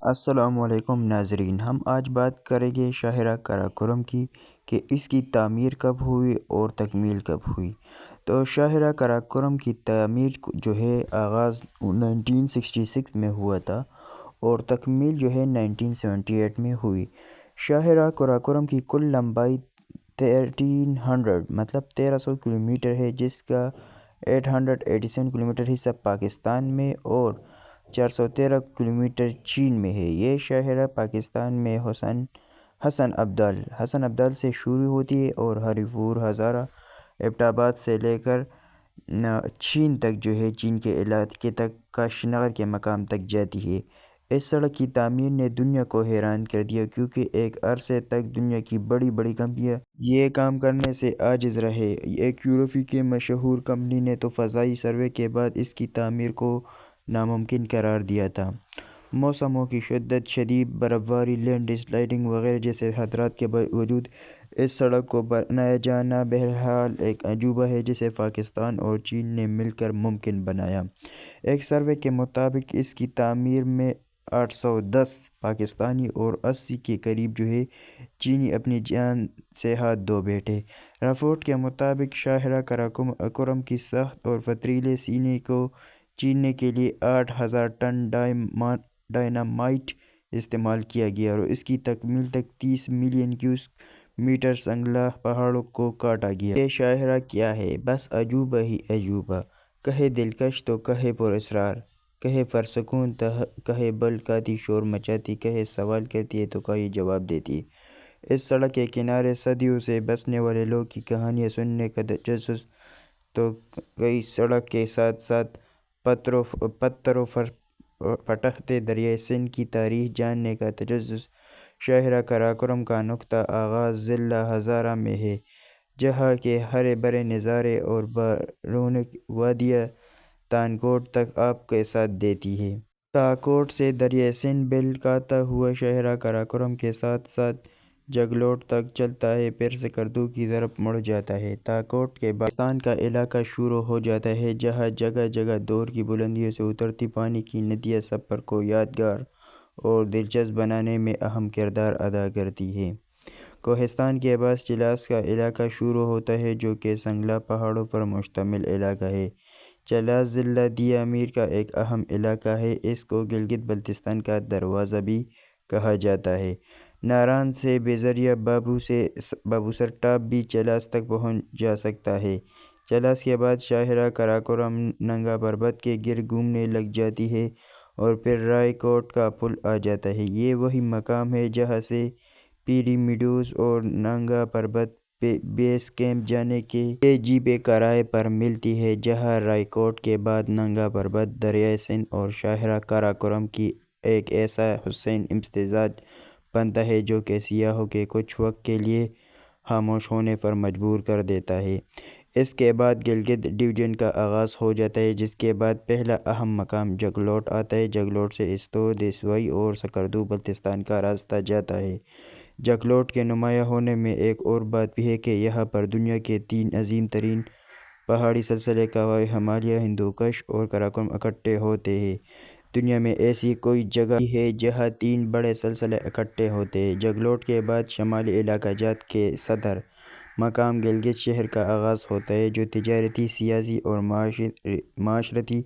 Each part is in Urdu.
السلام علیکم ناظرین، ہم آج بات کریں گے شاہراہ قراقرم کی کہ اس کی تعمیر کب ہوئی اور تکمیل کب ہوئی۔ تو شاہراہ قراقرم کی تعمیر جو ہے آغاز 1966 میں ہوا تھا اور تکمیل جو ہے 1978 میں ہوئی۔ شاہراہ قراقرم کی کل لمبائی 1300 کلومیٹر ہے، جس کا 887 کلومیٹر حصہ پاکستان میں اور 413 کلومیٹر چین میں ہے۔ یہ شاہراہ پاکستان میں حسن ابدال سے شروع ہوتی ہے اور ہری پور، ہزارہ، ایبٹ آباد سے لے کر چین تک جو ہے چین کے علاقے تک کاشی نگر کے مقام تک جاتی ہے۔ اس سڑک کی تعمیر نے دنیا کو حیران کر دیا، کیونکہ ایک عرصے تک دنیا کی بڑی بڑی کمپنیاں یہ کام کرنے سے عاجز رہے۔ ایک یورپی کی مشہور کمپنی نے تو فضائی سروے کے بعد اس کی تعمیر کو ناممکن قرار دیا تھا۔ موسموں کی شدت، شدید برف باری، لینڈ سلائڈنگ وغیرہ جیسے خطرات کے باوجود اس سڑک کو بنایا جانا بہرحال ایک عجوبہ ہے، جسے پاکستان اور چین نے مل کر ممکن بنایا۔ ایک سروے کے مطابق اس کی تعمیر میں 810 پاکستانی اور 80 کے قریب جو ہے چینی اپنی جان سے ہاتھ دھو بیٹھے۔ رپورٹ کے مطابق شاہراہ قراقرم کی سخت اور پتھریلے سینے کو چیرنے کے لیے 8,000 ٹن ڈائنامائٹ استعمال کیا گیا اور اس کی تکمیل تک 30 ملین کیوبک میٹر سنگلا پہاڑوں کو کاٹا گیا۔ یہ شاہراہ کیا ہے؟ بس عجوبہ ہی عجوبہ، کہے دلکش تو کہے پراسرار، کہے پرسکون تو کہے بلکاتی شور مچاتی، کہے سوال کرتی ہے تو کہے جواب دیتی ہے۔ اس سڑک کے کنارے صدیوں سے بسنے والے لوگ کی کہانیاں سننے کا تجسس تو کئی سڑک کے ساتھ ساتھ پتھروں پھٹکتے دریائے سندھ کی تاریخ جاننے کا تجسس۔ شاہراہ قراقرم کا نقطہ آغاز ضلع ہزارہ میں ہے، جہاں کے ہرے بھرے نظارے اور بارونق وادیاں تھانکوٹ تک آپ کا ساتھ دیتی ہے۔ تھانکوٹ سے دریائے سندھ بہلکاتا ہوا شاہراہ قراقرم کے ساتھ ساتھ جگلوٹ تک چلتا ہے، پھر سکردو کی طرف مڑ جاتا ہے۔ تھانکوٹ کے بعد پاکستان کا علاقہ شروع ہو جاتا ہے، جہاں جگہ جگہ دور کی بلندیوں سے اترتی پانی کی ندیاں سفر کو یادگار اور دلچسپ بنانے میں اہم کردار ادا کرتی ہیں۔ کوہستان کے بعد چلاس کا علاقہ شروع ہوتا ہے، جو کہ سنگلا پہاڑوں پر مشتمل علاقہ ہے۔ چلاس ضلع دیا امیر کا ایک اہم علاقہ ہے، اس کو گلگت بلتستان کا دروازہ بھی کہا جاتا ہے۔ ناران سے بذریعہ بابوسر ٹاپ بھی چلاس تک پہنچا جا سکتا ہے۔ چلاس کے بعد شاہراہ قراقرم ننگا پربت کے گرد گھومنے لگ جاتی ہے اور پھر رائے کوٹ کا پل آ جاتا ہے۔ یہ وہی مقام ہے جہاں سے پیری میڈوز اور ننگا پربت بیس کیمپ جانے کے لیے جیپیں کرائے پر ملتی ہیں، جہاں رائے کوٹ کے بعد ننگا پربت، دریائے سندھ اور شاہراہ قراقرم کی ایک ایسا حسین امتزاج بنتا ہے جو کہ سیاحوں کے کچھ وقت کے لیے خاموش ہونے پر مجبور کر دیتا ہے۔ اس کے بعد گلگت ڈویژن کا آغاز ہو جاتا ہے، جس کے بعد پہلا اہم مقام جگلوٹ آتا ہے۔ جگلوٹ سے استو، دیسوئی اور سکردو بلتستان کا راستہ جاتا ہے۔ جگلوٹ کے نمایاں ہونے میں ایک اور بات بھی ہے کہ یہاں پر دنیا کے 3 عظیم ترین پہاڑی سلسلے کوہ ہمالیہ، ہندوکش اور قراقرم اکٹھے ہوتے ہیں۔ دنیا میں ایسی کوئی جگہ نہیں ہے جہاں 3 بڑے سلسلے اکٹھے ہوتے ہیں۔ جگلوٹ کے بعد شمالی علاقہ جات کے صدر مقام گلگت شہر کا آغاز ہوتا ہے، جو تجارتی، سیاسی اور معاشرتی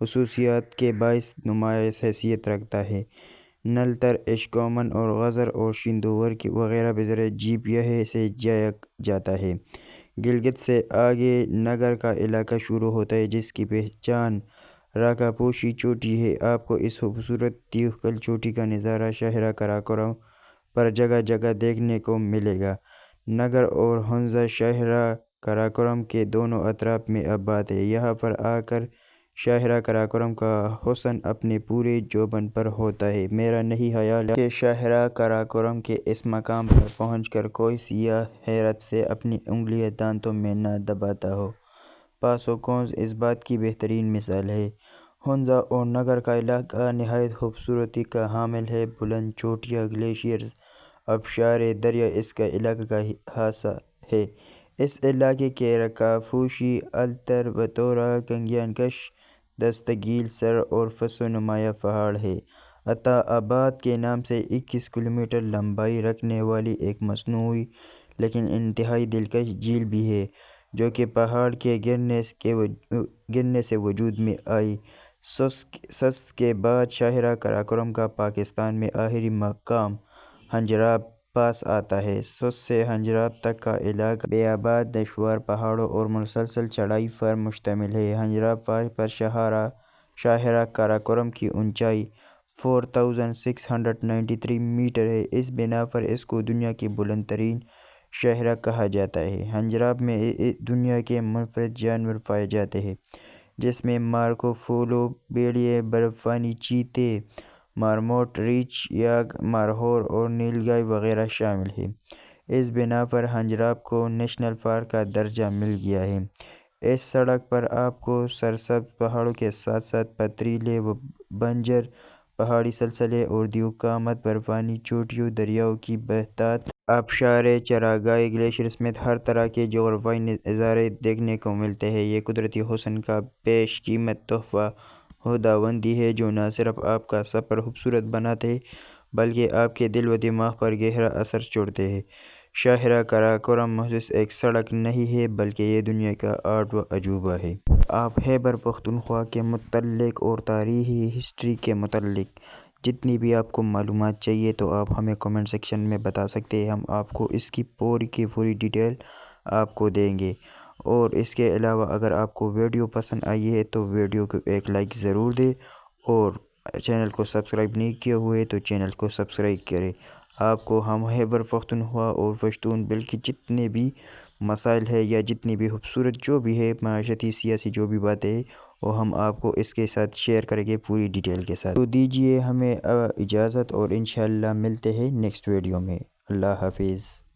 خصوصیات کے باعث نمایاں حیثیت رکھتا ہے۔ نلتر، اشکومن اور غزر اور شندور وغیرہ بذریعہ جیپ یہیں سے جایا جاتا ہے۔ گلگت سے آگے نگر کا علاقہ شروع ہوتا ہے، جس کی پہچان راکھاپوشی چوٹی ہے۔ آپ کو اس خوبصورت تیوکل چوٹی کا نظارہ شاہراہ قراقرم پر جگہ جگہ دیکھنے کو ملے گا۔ نگر اور ہنزا شاہراہ قراقرم کے دونوں اطراف میں آباد ہیں۔ یہاں پر آ کر شاہراہ قراقرم کا حسن اپنے پورے جوبن پر ہوتا ہے۔ میرا نہیں خیال کہ شاہراہ قراقرم کے اس مقام پر پہنچ کر کوئی سیاح حیرت سے اپنی انگلیاں دانتوں میں نہ دباتا ہو۔ پاسو کونز اس بات کی بہترین مثال ہے۔ ہنزا اور نگر کا علاقہ نہایت خوبصورتی کا حامل ہے۔ بلند چوٹیاں، گلیشیئرز، آبشار دریا اس کا علاقے کا حصہ ہے۔ اس علاقے کے راکھاپوشی، التر، وتورا، کنگیان کش، دستگیل سر اور فسو نمایاں پہاڑ ہیں۔ عطا آباد کے نام سے 21 کلومیٹر لمبائی رکھنے والی ایک مصنوعی لیکن انتہائی دلکش جھیل بھی ہے، جو کہ پہاڑ کے گرنے سے وجود میں آئی۔ سسک کے بعد شاہراہ قراقرم کا پاکستان میں آخری مقام ہنجراب پاس آتا ہے۔ سسک سے ہنجراب تک کا علاقہ بیاباں، دشوار پہاڑوں اور مسلسل چڑھائی پر مشتمل ہے۔ ہنجراب پاس پر شاہراہ قراقرم کی اونچائی 4693 میٹر ہے۔ اس بنا پر اس کو دنیا کی بلند ترین شاہراہ کہا جاتا ہے۔ ہنجراب میں دنیا کے منفرد جانور پائے جاتے ہیں، جس میں مارکو پولو بھیڑیے، برفانی چیتے، مارموٹ، ریچھ یاک، مارخور اور نیل گائے وغیرہ شامل ہیں۔ اس بنا پر ہنجراب کو نیشنل پارک کا درجہ مل گیا ہے۔ اس سڑک پر آپ کو سرسبز پہاڑوں کے ساتھ ساتھ پتھریلے و بنجر پہاڑی سلسلے اور دیوقامت برفانی چوٹیوں، دریاؤں کی بہتات، آبشاریں، چراگاہیں، گلیشیئر سمیت ہر طرح کے جغرافیائی نظارے دیکھنے کو ملتے ہیں۔ یہ قدرتی حسن کا بیش قیمت تحفہ خداوندی ہے، جو نہ صرف آپ کا سفر خوبصورت بناتے ہیں بلکہ آپ کے دل و دماغ پر گہرا اثر چھوڑتے ہیں۔ شاہراہ قراقرم محض ایک سڑک نہیں ہے، بلکہ یہ دنیا کا آرٹ و عجوبہ ہے۔ آپ خیبر پختونخوا کے متعلق اور تاریخی ہسٹری کے متعلق جتنی بھی آپ کو معلومات چاہیے تو آپ ہمیں کمنٹ سیکشن میں بتا سکتے ہیں۔ ہم آپ کو اس کی پوری کی پوری ڈیٹیل آپ کو دیں گے۔ اور اس کے علاوہ اگر آپ کو ویڈیو پسند آئی ہے تو ویڈیو کو ایک لائک ضرور دیں، اور چینل کو سبسکرائب نہیں کیے ہوئے تو چینل کو سبسکرائب کریں۔ آپ کو ہم خیبر پختونخوا اور پشتون بلکہ جتنے بھی مسائل ہے یا جتنی بھی خوبصورت جو بھی ہے معاشرتی سیاسی جو بھی باتیں ہیں وہ ہم آپ کو اس کے ساتھ شیئر کریں گے پوری ڈیٹیل کے ساتھ۔ تو دیجئے ہمیں اجازت، اور انشاءاللہ ملتے ہیں نیکسٹ ویڈیو میں۔ اللہ حافظ۔